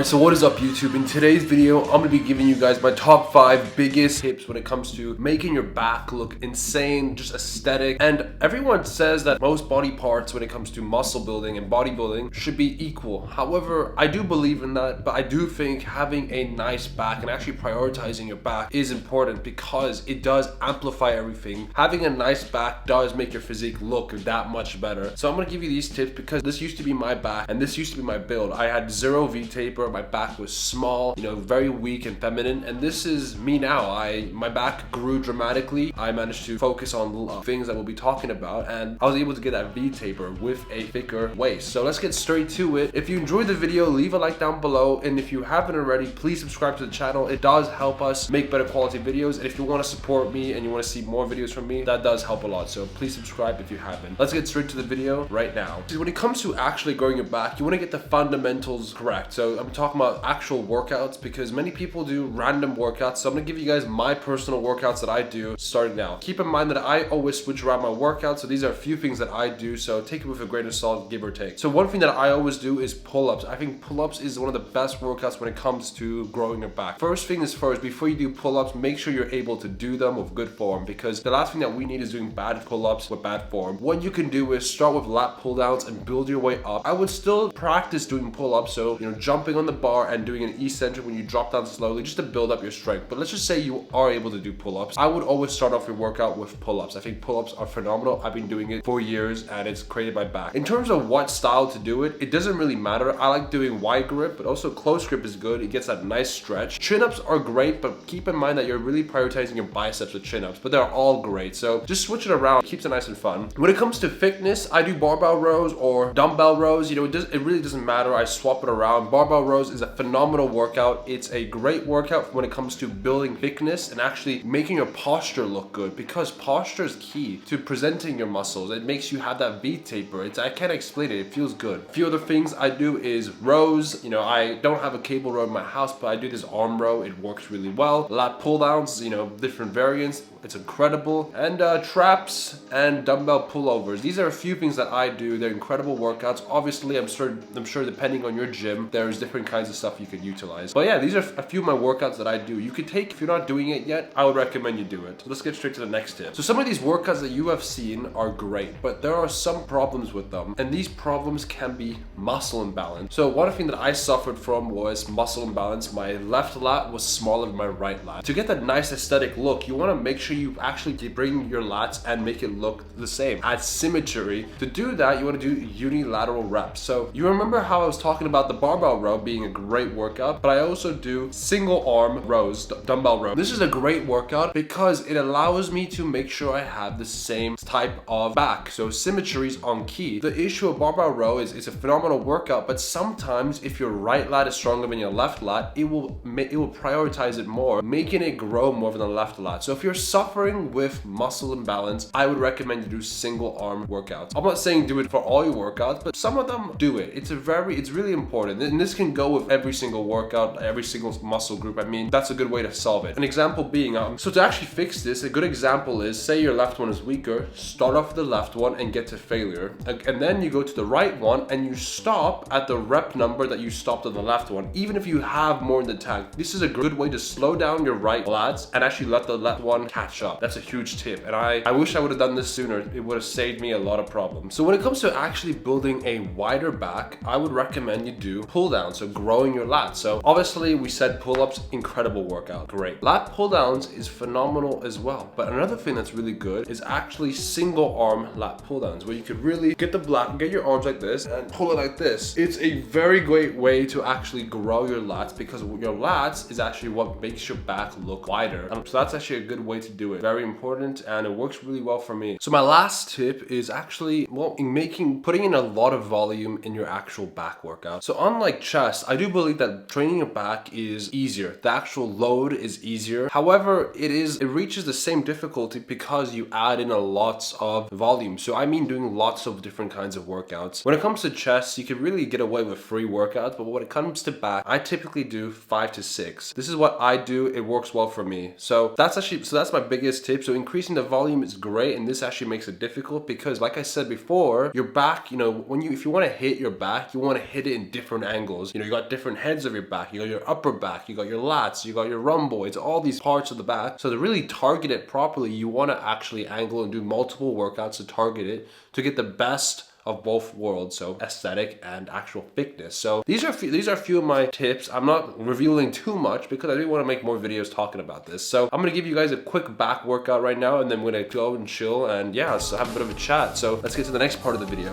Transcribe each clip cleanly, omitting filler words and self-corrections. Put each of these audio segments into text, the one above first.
Alright, so what is up YouTube? In today's video, I'm going to be giving you guys my top 5 biggest tips when it comes to making your back look insane, just aesthetic. And everyone says that most body parts when it comes to muscle building and bodybuilding should be equal. However, I do believe in that, but I do think having a nice back and actually prioritizing your back is important because it does amplify everything. Having a nice back does make your physique look that much better. So I'm going to give you these tips because this used to be my back and this used to be my build. I had zero V-taper, my back was small, very weak and feminine, and this is me now. My back grew dramatically. I managed to focus on things that we'll be talking about, and I was able to get that V-taper with a thicker waist. So let's get straight to it. If you enjoyed the video, leave a like down below, and if you haven't already, please subscribe to the channel. It does help us make better quality videos, and if you want to support me and you want to see more videos from me, that does help a lot. So please subscribe if you haven't. Let's get straight to the video right now. When it comes to actually growing your back, you want to get the fundamentals correct. So I'm talking about actual workouts because many people do random workouts. So I'm gonna give you guys my personal workouts that I do starting now. Keep in mind that I always switch around my workouts. So these are a few things that I do. So take it with a grain of salt, give or take. So one thing that I always do is pull-ups. I think pull-ups is one of the best workouts when it comes to growing your back. First thing is first, before you do pull-ups, make sure you're able to do them with good form because the last thing that we need is doing bad pull-ups with bad form. What you can do is start with lat pull-downs and build your way up. I would still practice doing pull-ups. So, jumping on the bar and doing an eccentric when you drop down slowly just to build up your strength. But let's just say you are able to do pull-ups. I would always start off your workout with pull-ups. I think pull-ups are phenomenal. I've been doing it for years and it's created my back. In terms of what style to do it, it doesn't really matter. I like doing wide grip, but also close grip is good. It gets that nice stretch. Chin-ups are great, but keep in mind that you're really prioritizing your biceps with chin-ups, but they're all great. So just switch it around. It keeps it nice and fun. When it comes to thickness, I do barbell rows or dumbbell rows. It really doesn't matter. I swap it around. Barbell rows is a phenomenal workout. It's a great workout when it comes to building thickness and actually making your posture look good because posture is key to presenting your muscles. It makes you have that V-taper. I can't explain it. It feels good. A few other things I do is rows. I don't have a cable row in my house, but I do this arm row. It works really well. Lat pull downs, different variants. It's incredible. And traps and dumbbell pullovers. These are a few things that I do. They're incredible workouts. Obviously, I'm sure depending on your gym, there's different kinds of stuff you could utilize. But yeah, these are a few of my workouts that I do. You could take, if you're not doing it yet, I would recommend you do it. So let's get straight to the next tip. So some of these workouts that you have seen are great, but there are some problems with them. And these problems can be muscle imbalance. So one thing that I suffered from was muscle imbalance. My left lat was smaller than my right lat. To get that nice aesthetic look, you want to make sure you actually bring your lats and make it look the same. Add symmetry. To do that, you want to do unilateral reps. So you remember how I was talking about the barbell row being a great workout, but I also do single arm rows, dumbbell row. This is a great workout because it allows me to make sure I have the same type of back. So symmetry is on key. The issue of barbell row is it's a phenomenal workout, but sometimes if your right lat is stronger than your left lat, it will prioritize it more, making it grow more than the left lat. So if you're suffering with muscle imbalance, I would recommend you do single arm workouts. I'm not saying do it for all your workouts, but some of them do it. It's really important. And this can go with every single workout, every single muscle group. I mean, that's a good way to solve it. An example being, so to actually fix this, a good example is, say your left one is weaker, start off with the left one and get to failure. And then you go to the right one and you stop at the rep number that you stopped on the left one, even if you have more in the tank. This is a good way to slow down your right lats and actually let the left one catch up. That's a huge tip. And I wish I would have done this sooner. It would have saved me a lot of problems. So when it comes to actually building a wider back, I would recommend you do pull down. So growing your lats. So obviously we said pull-ups, incredible workout, great. Lat pull downs is phenomenal as well. But another thing that's really good is actually single arm lat pull downs, where you could really get your arms like this and pull it like this. It's a very great way to actually grow your lats because your lats is actually what makes your back look wider. So that's actually a good way to do it. Very important, and it works really well for me. So my last tip is actually, putting in a lot of volume in your actual back workout. So unlike chest, I do believe that training your back is easier. The actual load is easier. However, it reaches the same difficulty because you add in a lots of volume. So I mean doing lots of different kinds of workouts. When it comes to chest, you could really get away with 3 workouts, but when it comes to back, I typically do 5 to 6. This is what I do. It works well for me. So that's my biggest tip. So increasing the volume is great, and this actually makes it difficult because, like I said before, your back, if you want to hit your back, you want to hit it in different angles. You you got different heads of your back. You got your upper back, you got your lats, you got your rhomboids, all these parts of the back. So to really target it properly, you want to actually angle and do multiple workouts to target it to get the best of both worlds, so aesthetic and actual thickness. So these are a few of my tips. I'm not revealing too much because I do want to make more videos talking about this. So I'm gonna give you guys a quick back workout right now, and then we're gonna go and chill and yeah, so have a bit of a chat. So let's get to the next part of the video.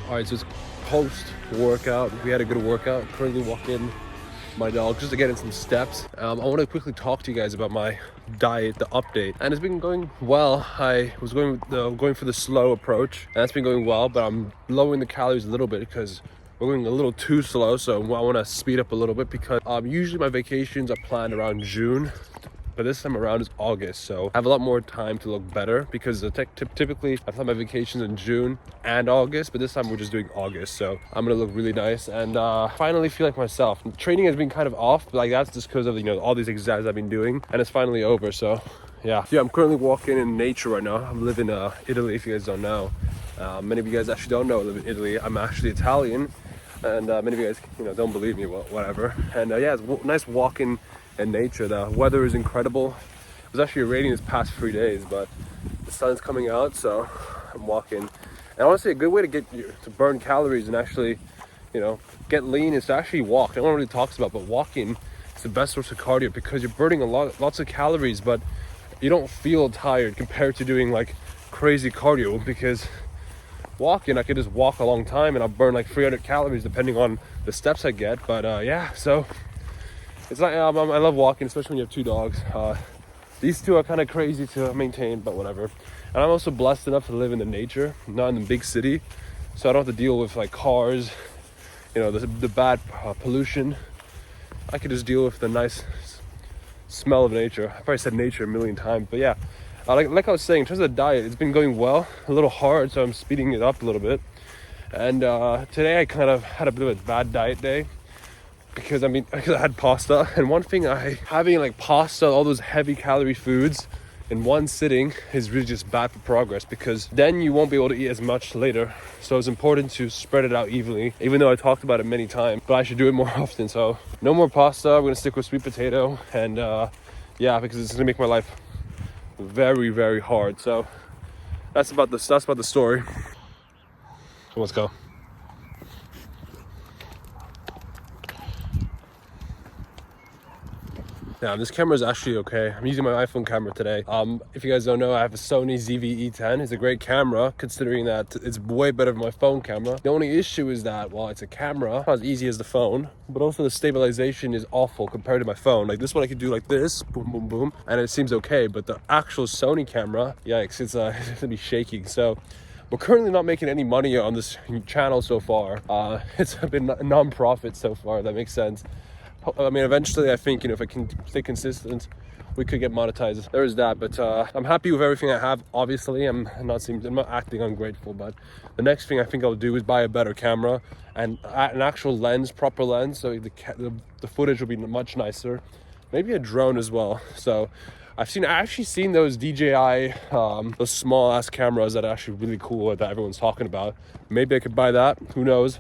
Alright, so it's post-workout. We had a good workout. Currently walking my dog just to get in some steps. I want to quickly talk to you guys about my diet, the update, and it's been going well. I was going for the slow approach, and that's been going well, but I'm lowering the calories a little bit because we're going a little too slow, so I want to speed up a little bit because usually my vacations are planned around June. But this time around is August, so I have a lot more time to look better because typically I thought my vacations in June and August, but this time we're just doing August, so I'm gonna look really nice and finally feel like myself. Training has been kind of off, but like that's just because of all these exams I've been doing, and it's finally over. So yeah, I'm currently walking in nature right now. I'm living in Italy, if you guys don't know. Many of you guys actually don't know I live in Italy. I'm actually Italian, and many of you guys don't believe me, well, whatever. And yeah, it's nice walking in nature. The weather is incredible. It was actually raining this past 3 days, but the sun's coming out, so I'm walking. And honestly, a good way to get you to burn calories and actually, get lean is to actually walk. No one really talks about, but walking is the best source of cardio because you're burning lots of calories, but you don't feel tired compared to doing like crazy cardio. Because walking, I could just walk a long time and I'll burn like 300 calories depending on the steps I get. But yeah, so it's like I love walking, especially when you have two dogs. These two are kind of crazy to maintain, but whatever. And I'm also blessed enough to live in the nature, not in the big city, so I don't have to deal with like cars, the bad pollution. I could just deal with the nice smell of nature. I probably said nature a million times, but yeah. Like I was saying, in terms of the diet, it's been going well. A little hard, so I'm speeding it up a little bit. And today I kind of had a bit of a bad diet day. Because I had pasta, and one thing having like pasta, all those heavy calorie foods in one sitting is really just bad for progress, because then you won't be able to eat as much later. So it's important to spread it out evenly, even though I talked about it many times, but I should do it more often. So no more pasta. We're gonna stick with sweet potato, and yeah, because it's gonna make my life very, very hard. So that's about the story. So let's go. Yeah, this camera is actually okay. I'm using my iPhone camera today. If you guys don't know, I have a Sony ZV-E10. It's a great camera, considering that it's way better than my phone camera. The only issue is that, while it's a camera, not as easy as the phone, but also the stabilization is awful compared to my phone. Like this one I could do like this, boom, boom, boom, and it seems okay. But the actual Sony camera, yikes, it's gonna be shaking. So we're currently not making any money on this channel so far. It's been non-profit so far, if that makes sense. I mean, eventually I think, if I can stay consistent, we could get monetized. There is that, but I'm happy with everything I have. Obviously, I'm not acting ungrateful, but the next thing I think I'll do is buy a better camera and an actual lens, proper lens, so the footage will be much nicer. Maybe a drone as well. So I actually seen those DJI, those small ass cameras that are actually really cool that everyone's talking about. Maybe I could buy that. Who knows?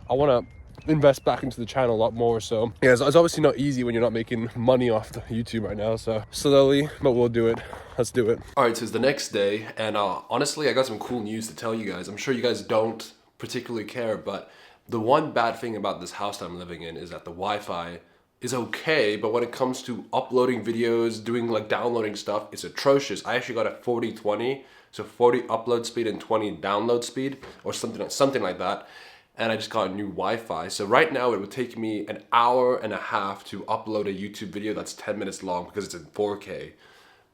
I want to invest back into the channel a lot more. So yeah, it's obviously not easy when you're not making money off the YouTube right now, so slowly, but we'll do it. Let's do it. All right, so it's the next day, and honestly, I got some cool news to tell you guys. I'm sure you guys don't particularly care, but the one bad thing about this house that I'm living in is that the Wi-Fi is okay, but when it comes to uploading videos, doing like downloading stuff, it's atrocious. I actually got a 40/20, so 40 upload speed and 20 download speed, or something like that. And I just got a new Wi-Fi. So right now it would take me an hour and a half to upload a YouTube video that's 10 minutes long because it's in 4K.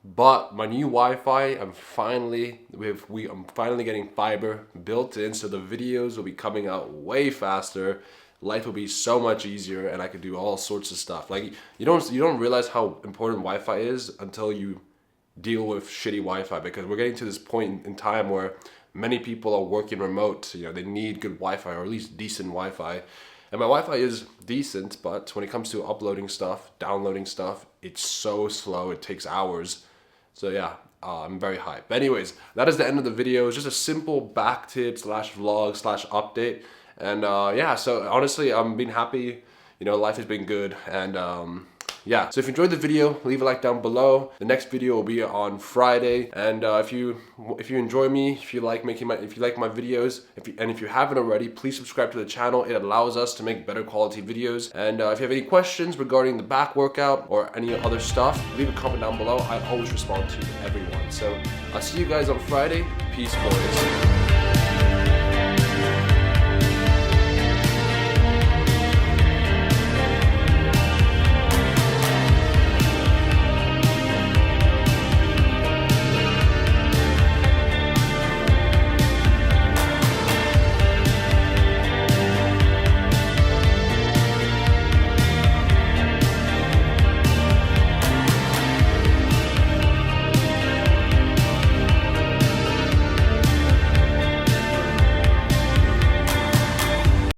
But my new Wi-Fi, I'm finally getting fiber built in, so the videos will be coming out way faster. Life will be so much easier, and I could do all sorts of stuff. Like you don't realize how important Wi-Fi is until you deal with shitty Wi-Fi, because we're getting to this point in time where many people are working remote. You know, they need good Wi-Fi, or at least decent Wi-Fi. And my Wi-Fi is decent, but when it comes to uploading stuff, downloading stuff, it's so slow. It takes hours. So yeah, I'm very hyped. But anyways, that is the end of the video. It's just a simple back tip slash vlog slash update. And yeah, so honestly, I'm being happy. You know, life has been good. And yeah, so if you enjoyed the video, leave a like down below. The next video will be on Friday. And if you enjoy me, if you like my videos, if you haven't already, please subscribe to the channel. It allows us to make better quality videos. And if you have any questions regarding the back workout or any other stuff, leave a comment down below. I always respond to everyone. So I'll see you guys on Friday. Peace, boys.